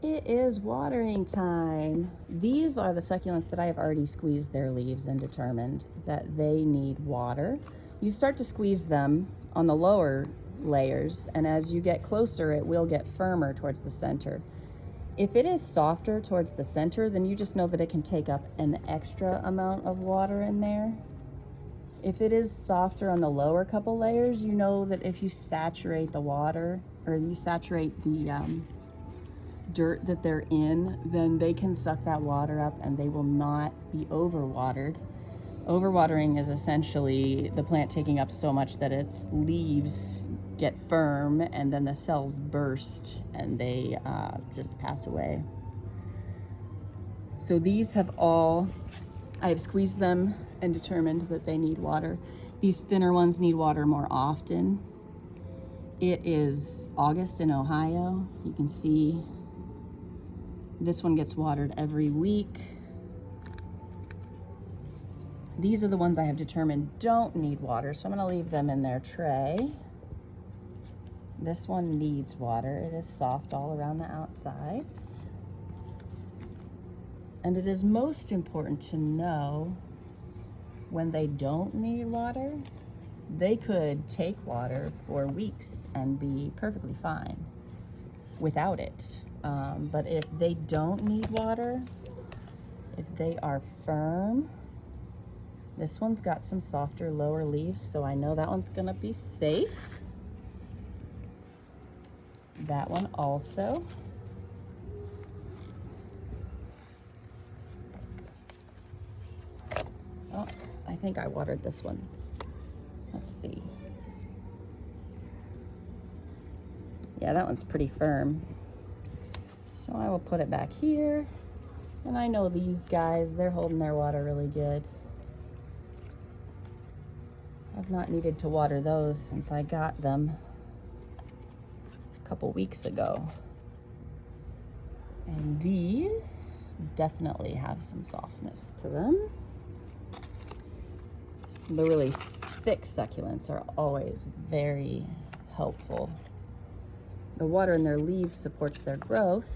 It is watering time. These are the succulents that I have already squeezed their leaves and determined that they need water. You start to squeeze them on the lower layers, and as you get closer, it will get firmer towards the center. If it is softer towards the center, then you just know that it can take up an extra amount of water in there. If it is softer on the lower couple layers, you know that if you saturate the water, or you saturate the dirt that they're in, then they can suck that water up and they will not be overwatered. Overwatering is essentially the plant taking up so much that its leaves get firm and then the cells burst and they just pass away. So these have all, I have squeezed them and determined that they need water. These thinner ones need water more often. It is August in Ohio. You can see this one gets watered every week. These are the ones I have determined don't need water, so I'm gonna leave them in their tray. This one needs water. It is soft all around the outsides. And it is most important to know when they don't need water. They could take water for weeks and be perfectly fine without it. But if they don't need water, if they are firm, this one's got some softer lower leaves, so I know that one's gonna be safe. That one also. Oh, I think I watered this one. Let's see. Yeah, that one's pretty firm. So I will put it back here. And I know these guys, they're holding their water really good. I've not needed to water those since I got them a couple weeks ago. And these definitely have some softness to them. The really thick succulents are always very helpful. The water in their leaves supports their growth.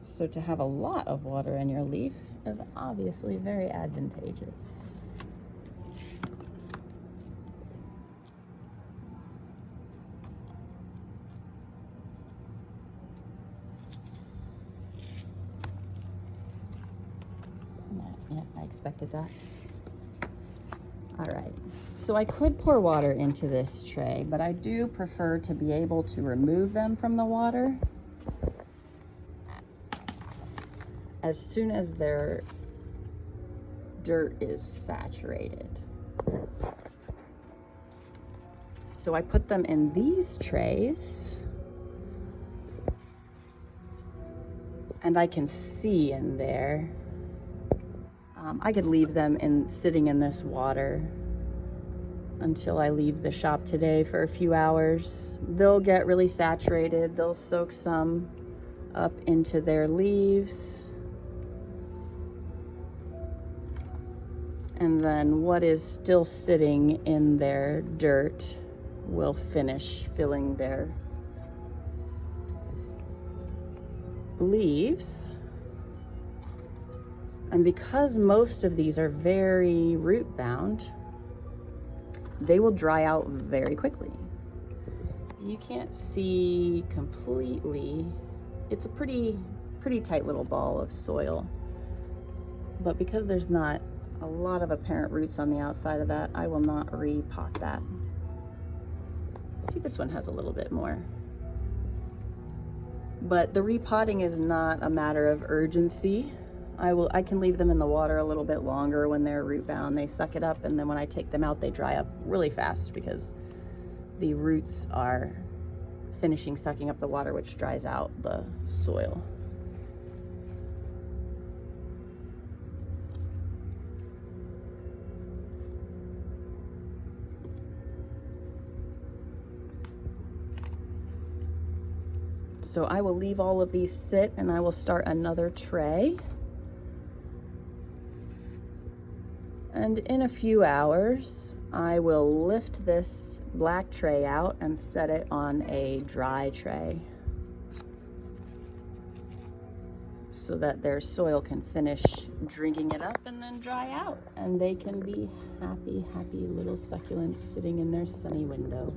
So to have a lot of water in your leaf is obviously very advantageous. Yeah, I expected that. All right, so I could pour water into this tray, but I do prefer to be able to remove them from the water as soon as their dirt is saturated. So I put them in these trays, and I can see in there. I could leave them sitting in this water until I leave the shop today for a few hours. They'll get really saturated. They'll soak some up into their leaves. And then what is still sitting in their dirt will finish filling their leaves. And because most of these are very root bound, they will dry out very quickly. You can't see completely. It's a pretty tight little ball of soil. But because there's not a lot of apparent roots on the outside of that, I will not repot that. See, this one has a little bit more. But the repotting is not a matter of urgency. I can leave them in the water a little bit longer when they're root bound. They suck it up, and then when I take them out, they dry up really fast because the roots are finishing sucking up the water, which dries out the soil. So I will leave all of these sit, and I will start another tray. And in a few hours, I will lift this black tray out and set it on a dry tray. so that their soil can finish drinking it up and then dry out, and they can be happy, happy little succulents sitting in their sunny window.